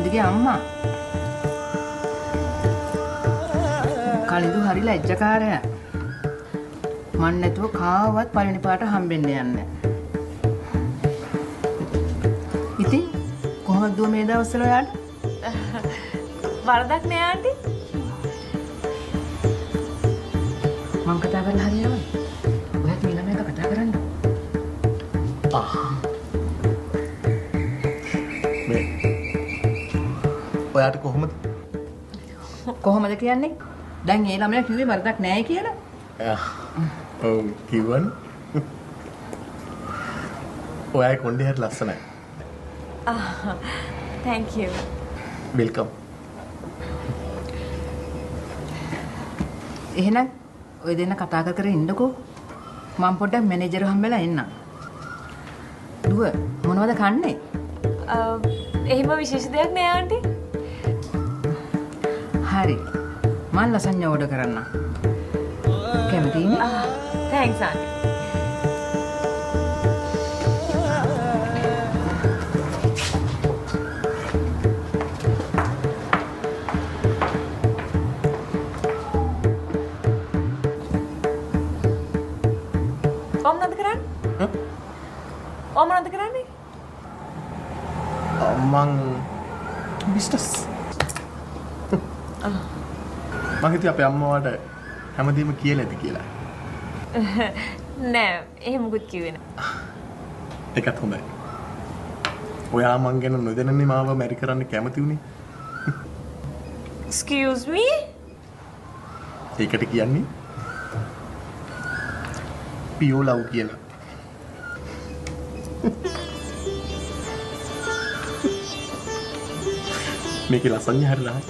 කලින්දුගේ අම්මා. කලින්දු හරි ලැජ්ජකාරයා. මන් නැතුව කාවත් පළවෙනි පාට හම්බෙන්න යන්නේ. ඉතින් කොහොමද දුව මේ දවස්වල ඔයාට? වරදක් නෑ ආන්ටි. මං කතා කරලා හරියනවද? ඔයත් මේ ළමයා කතා කරන්න. මේ ඔයාට කොහොමද? කොහොමද කියන්නේ? දැන් ඒ ළමයා කිව්වේ වරදක් නෑ කියලා. ඔව් කිව්වනේ. ඔයාගේ කොණ්ඩේ හරි ලස්සනයි. thank you. වෙල්කම්. එහෙනම් ඔය දෙන්න කතා කර ඉන්නකෝ. මම පොඩ්ඩක් මැනේජර් හම්බෙලා එන්නම්. දුව මොනවද කන්නේ? එහෙම විශේෂ දෙයක් නෑ ආන්ටි. හරි. මම ලසඤ්ඤා ඕඩර් කරන්න. කැමතිනේ? thanks aunty. මොනවද කරන්නේ? මොනවද කරන්නේ? මං බිස්නස්. මං හිතුවේ අපේ අම්මවට හැමදේම කියලා ඇති කියලා. නෑ එහෙම මුකුත් කිව්වේ නෑ. ඒකත් හොඳයි. ඔයා මං ගැන නොදැනන්නේ මාව මැරි කරන්න කැමති උනේ. excuse me? ඒකට කියන්නේ පියෝ ලව් කියලා. මේකේ ලස්සන හරි රහයි.